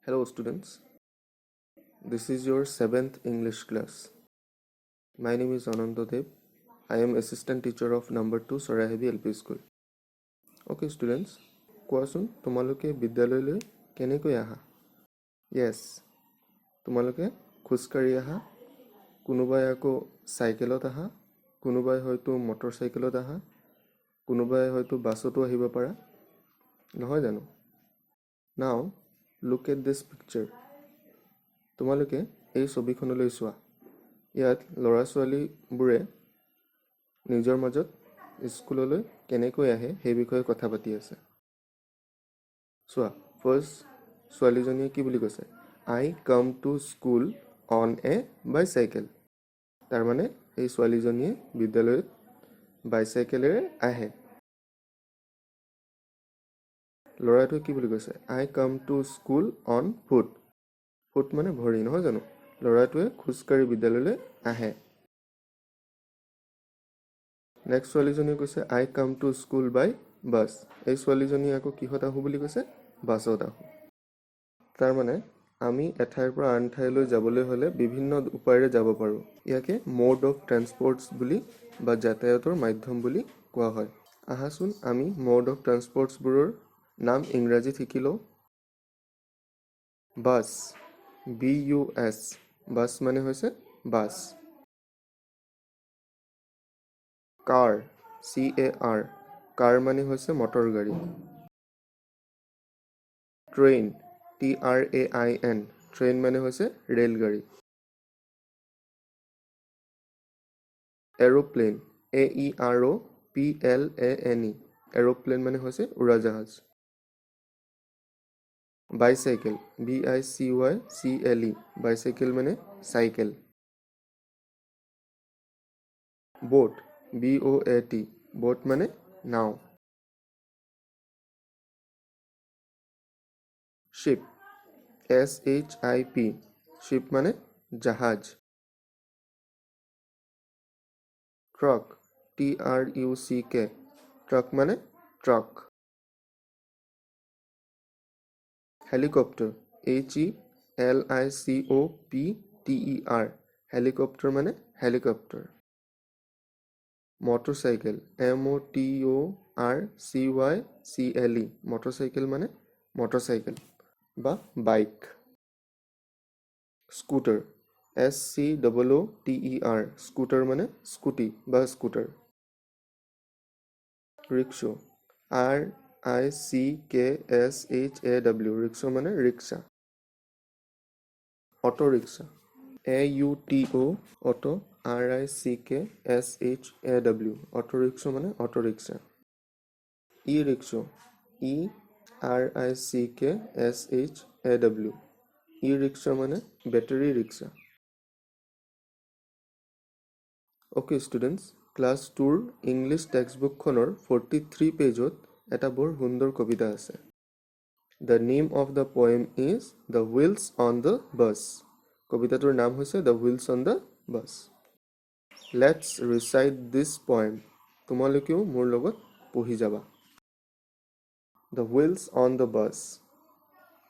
Hello students, this is your 7th English class. My name is Ananda Dev. I am assistant teacher of number 2 Sarahebi LP School. Okay students, কোৱাচোন তোমালোকে বিদ্যালয়লৈ কেনেকৈ আহা? Yes, তোমালোকে খোজকাঢ়ি আহা, কোনোবাই আকৌ চাইকেলত আহা, কোনোবাই হয়তো মটৰচাইকেলত আহা, কোনোবাই হয়তো বাছতো আহিব পাৰা, নহয় জানো? Now, look at this picture. তোমালোকে এই ছবিখনলৈ চোৱা। ইয়াত ল'ৰা ছোৱালীবোৰে নিজৰ মাজত স্কুললৈ কেনেকৈ আহে সেই বিষয়ে কথা পাতি আছে। চোৱা, ফাৰ্ষ্ট ছোৱালীজনীয়ে কি বুলি কৈছে? I come to school on a bicycle. তাৰমানে এই ছোৱালীজনীয়ে বিদ্যালয়ত বাইচাইকেলেৰে আহে। ল'ৰাটোৱে কি বুলি কৈছে? I come to school on foot. Foot মানে ভৰি, নহয় জানো? ল'ৰাটোৱে খোজকাঢ়ি বিদ্যালয়লৈ আহে। নেক্সট ছোৱালীজনীয়ে কৈছে I come to school by bus. এই ছোৱালীজনী আকৌ কিহত আহোঁ বুলি কৈছে? বাছত আহোঁ। তাৰমানে আমি এঠাইৰ পৰা আন ঠাইলৈ যাবলৈ হ'লে বিভিন্ন উপায়েৰে যাব পাৰোঁ। ইয়াকে মোড অফ ট্ৰান্সপৰ্টছ বুলি বা যাতায়াতৰ মাধ্যম বুলি কোৱা হয়। আহাচোন আমি মোড অফ ট্ৰান্সপৰ্টছবোৰৰ নাম ইংৰাজীত শিকি লওঁ। বাছ, BUS, বাছ মানে হৈছে বাছ। কাৰ, CAR, কাৰ মানে হৈছে মটৰ গাড়ী। ট্ৰেইন, TRAIN, ট্ৰেইন মানে হৈছে ৰেলগাড়ী। এৰোপ্লেন, AEROPLANE, এৰোপ্লেন মানে হৈছে উৰাজাহাজ। বাইচাইকেল, BICYCLE, বাইচাইকেল মানে চাইকেল। বোট, BOAT, বোট মানে নাও। শিপ, SHIP, শিপ মানে জাহাজ। ট্ৰাক, TRUCK, ট্ৰাক মানে ট্ৰাক। হেলিকপ্টাৰ, HELICOPTER, হেলিকপ্টাৰ মানে হেলিকপ্টাৰ। মটৰচাইকেল, MOTORCYCLE, মটৰচাইকেল মানে মটৰচাইকেল বা বাইক। স্কুটাৰ, SCOOTER, স্কুটাৰ মানে স্কুটি বা স্কুটাৰ। ৰিক্সা, RICKSHAW, ৰিক্সা মানে rickshaw. Auto rickshaw, AUTO, auto, RICKSHAW, auto rickshaw মানে auto rickshaw. E rickshaw, ERICKSHAW, E rickshaw মানে battery rickshaw. Okay students, class 2ৰ English টেক্সটবুকখনৰ 43 পেজত এটা বৰ সুন্দৰ কবিতা আছে। The name of the poem is The Wheels on the Bus. কবিতাটোৰ নাম হৈছে The Wheels on the Bus. Let's recite this poem. তোমালোকেও মোৰ লগত পঢ়ি যাবা। The wheels on the bus.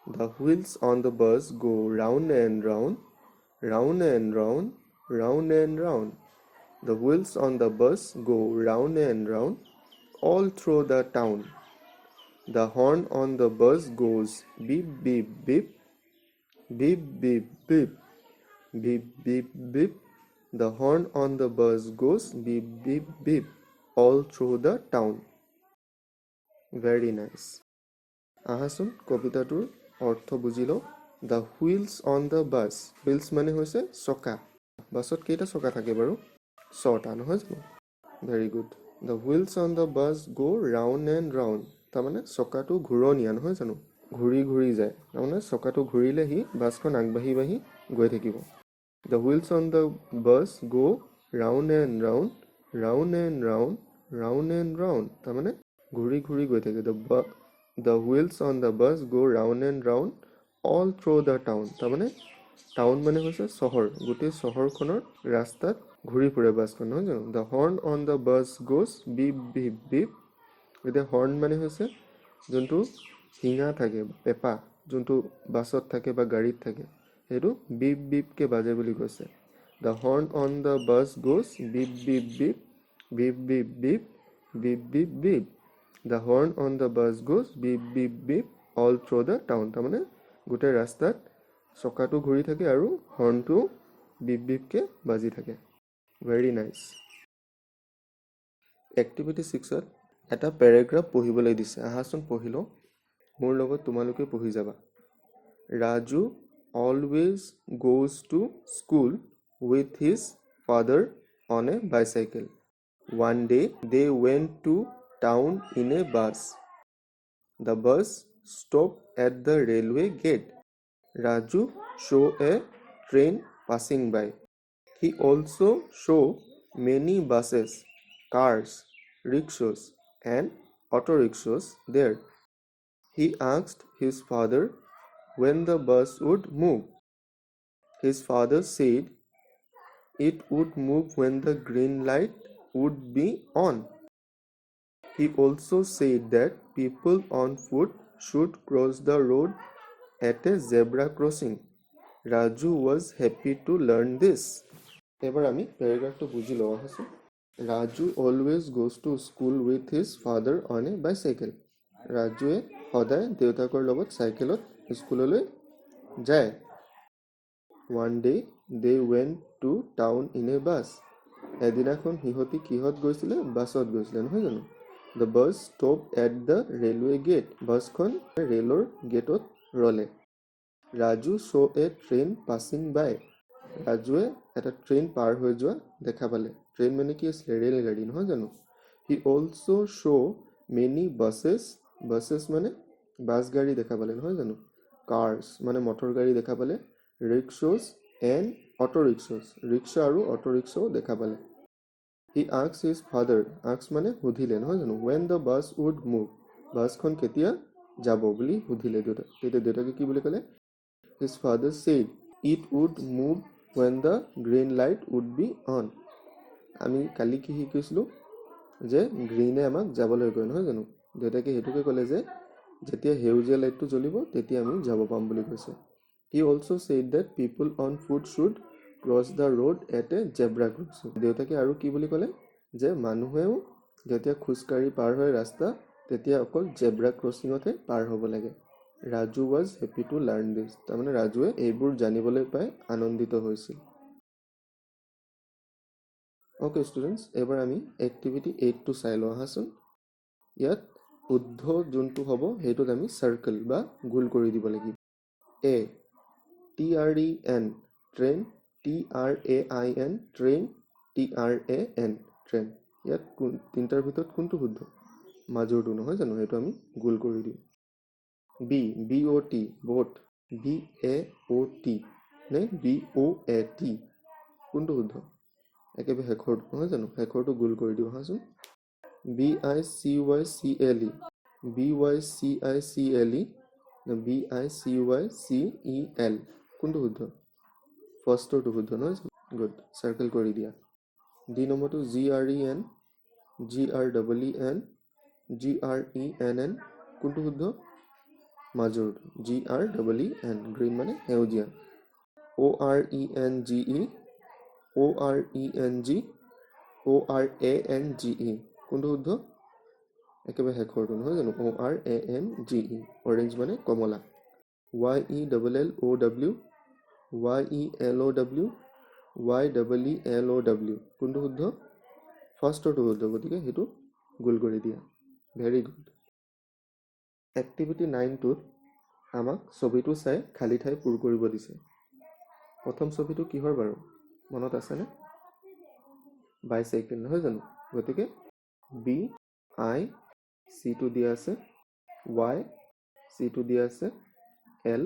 The wheels on the bus go round and round, round and round, round and round. The wheels on the bus go round and round, all through the town. The horn on the bus goes beep, beep, beep, beep, beep, beep, beep, beep, beep. The horn on the bus goes beep, beep, beep, all through the town. Very nice. আহাচোন কবিতাটোৰ অৰ্থ বুজি লওঁ। The wheels on the bus. Wheels মানে হৈছে চকা। বাছত কেইটা চকা থাকে বাৰু? 6টা, নহয় জানো? Very good. The wheels on the bus go round and round. তাৰমানে চকাটো ঘূৰণীয়া, নহয় জানো? ঘূৰি ঘূৰি যায়। তাৰমানে চকাটো ঘূৰিলে সি বাছখন আগবাঢ়ি বাঢ়ি গৈ থাকিব। The wheels on the bus go round and round, round and round, round and round. তাৰমানে ঘূৰি ঘূৰি গৈ থাকে। The wheels on the bus go round and round all through the town. তাৰমানে টাউন মানে হৈছে চহৰ। গোটেই চহৰখনৰ ৰাস্তাত ঘূৰি ফুৰে বাছখন, নহয় জানো? The horn on the bus goes beep, beep, beep. এতিয়া হৰ্ণ মানে হৈছে যোনটো শিঙা থাকে, পেঁপা যোনটো বাছত থাকে বা গাড়ীত থাকে সেইটো বিপ বিপকে বাজে বুলি কৈছে The horn on the bus goes beep beep beep beep beep beep beep beep beep The horn on the bus goes beep beep beep all through the town তাৰমানে গোটেই ৰাস্তাত চকাটো ঘূৰি থাকে আৰু হৰ্ণটো বিপ বিপকে বাজি থাকে Very nice Activity 6ত এটা paragraph পঢ়িবলৈ দিছে আহাচোন পঢ়িলো মোৰ লগত তোমালোকে পঢ়ি যাবা Raju always goes to school with his father on a bicycle. One day they went to town in a bus. The bus stopped at the railway gate. Raju saw a train passing by. He also saw many buses, cars, rickshaws and auto rickshaws there. He asked his father when the bus would move. His father said it would move when the green light would be on. He also said that people on foot should cross the road at a zebra crossing. Raju was happy to learn this. এবার আমি প্যারাগ্রাফটো বুঝি লওয়া আছে Raju always goes to school with his father on a bicycle. ৰাজুৱে সদায় দেউতাকৰ লগত চাইকেলত স্কুললৈ যায় One day they went to town in a bus. এদিনাখন সিহঁতি কিহত গৈছিলে বাছত গৈছিলে নহয় জানো The bus stopped at the railway gate. বাছখন ৰেলৰ গেটত ৰলে Raju saw a train passing by. ৰাজুৱে এটা ট্ৰেইন পাৰ হৈ যোৱা দেখা পালে ট্ৰেইন মানে কি আছিলে ৰেলগাড়ী নহয় জানো He also saw many buses মানে বাছ গাড়ী দেখা পালে নহয় জানো Cars মানে মটৰ গাড়ী দেখা পালে Rickshaws and auto rickshaws rickshaw আৰু auto rickshaw দেখা পালে He asked his father asked মানে সুধিলে নহয় জানো when the bus would move বাছখন কেতিয়া যাব বুলি সুধিলে তেতিয়া দেউতাকে কি বুলি ক'লে His father said it would move when the green light would be on আমি কালি কি শিকিছিলো যে গ্ৰীনে আমাক যাবলৈ কয় নহয় জানো দেউতাকে হেতুকে ক'লে যে যেতিয়া হেউজীয়া লাইটটো জ্বলিব তেতিয়া আমি যাব পাম বুলি কৈছে He also said that people on foot should cross the road at a zebra crossing. দেউতাকে আৰু কি বুলি ক'লে যে মানুহেও যেতিয়া খোজকাঢ়ি পাৰ হয় ৰাস্তা তেতিয়া অকল জেব্ৰা ক্ৰছিঙতে পাৰ হ'ব লাগে Raju was happy to learn this. তাৰমানে ৰাজুৱে এইবোৰ জানিবলৈ পাই আনন্দিত হৈছিল Okay students এবাৰ আমি activity 8 টো চাই লওঁ আহাচোন ইয়াত শুদ্ধ যোনটো হ'ব হেতুত আমি সাৰ্কেল বা গোল কৰি দিব লাগিব A TREN train TRAIN train TRAN train ইয়াত তিনটাৰ ভিতৰত কোনটো শুদ্ধ মাজৰটো নহয় জানো হেতু আমি গোল কৰি দিম B BOT boat BAOT নে BOAT কোনটো শুদ্ধ একেবাৰে হেখৰটো নহয় জানো হেখৰটো গোল কৰি দিও হাচোন BICYCLE BYCICLE BICYCEL কোনটো শুদ্ধ ফাৰ্ষ্টটো শুদ্ধ নহয় গুড সাৰ্কেল কৰি দিয়া ডি নম্বৰটো GREN GREEN GRENN কোনটো শুদ্ধ মাজৰটো GREEN গ্ৰীন মানে হেউজীয়া ORENGE ORENG ORANGE কোনটো শুদ্ধ একেবাৰে হেখৰটো নহয় জানো ORANGE অৰেঞ্জ মানে কমলা YELLOW YELOW YEELOW কোনটো শুদ্ধ ফাৰ্ষ্টটো শুদ্ধ গতিকে হেতু গোল কৰি দিয়া ভেৰি গুড এক্টিভিটি 9 টোত আমাক ছবিটো চাই খালি ঠাই পূৰ কৰিব দিছে প্ৰথম ছবিটো কিহৰ বাৰু মনত আছে নে বাইসাইকেল নহয় জানো গতিকে B I C টো দিয়া আছে Y C টো দিয়া আছে L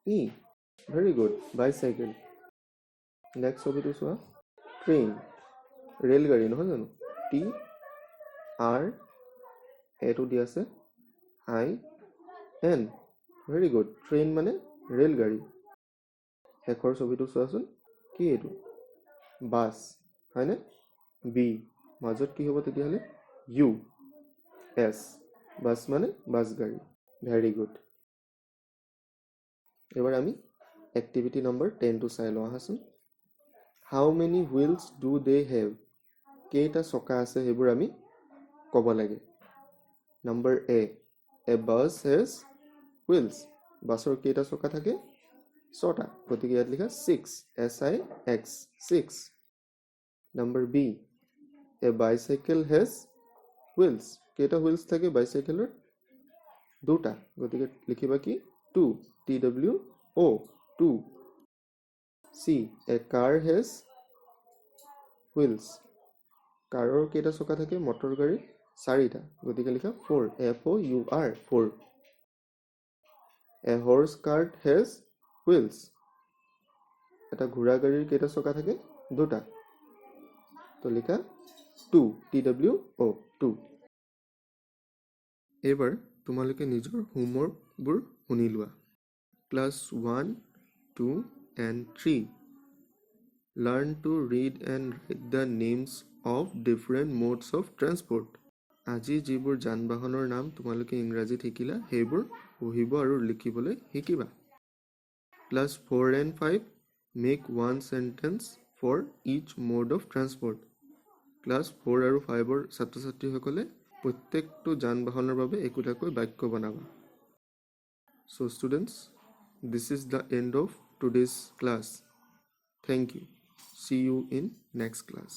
E very good bicycle next ছবিটো চোৱা ট্ৰেইন ৰেলগাড়ী নহয় জানো T R A টো দিয়া আছে I N very good train মানে ৰেলগাড়ী হেকৰ ছবিটো চোৱাচোন কি এটো বাস হয়নে B মাজত কি হ'ব তেতিয়াহলে U S বাস মানে বাস গাড়ী very good এবাৰ আমি এক্টিভিটি নম্বৰ 10টো চাই লওঁ আহাচোন। How many wheels do they have, কেইটা চকা আছে সেইবোৰ আমি ক'ব লাগে। Number A bus has wheels, বাছৰ কেইটা চকা থাকে 6টা, গতিকে ইয়াত লিখা 6, SIX 6। Number B a bicycle has wheels, কেইটা হুইলছ থাকে বাইচাইকেলৰ 2টা, গতিকে লিখিবা কি 2, TWO 2। C a car has wheels, কাৰৰ কেইটা চকা থাকে মটৰ গাড়ী 4টা, গতিকে লিখা 4, FOUR 4। A horse cart has wheels, এটা ঘোঁৰা গাড়ীৰ কেইটা চকা থাকে 2টা, তো লিখা 2, TWO 2। এইবাৰ তোমালোকে নিজৰ হোমৱৰ্কবোৰ শুনি লোৱা। Class 1, 2 and 3 learn to read and write the names of different modes of transport। আজি যিবোৰ যান বাহনৰ নাম তোমালোকে ইংৰাজীত শিকিলা সেইবোৰ পঢ়িব আৰু লিখিবলৈ শিকিবা। Class 4 and 5 make one sentence for each mode of transport। Class 4 আৰু 5ৰ ছাত্ৰ ছাত্ৰীসকলে প্ৰত্যেকটো যান বাহনৰ বাবে একোটাকৈ বাক্য বনাবা। So students, this is the end of today's class. Thank you. See you in next class.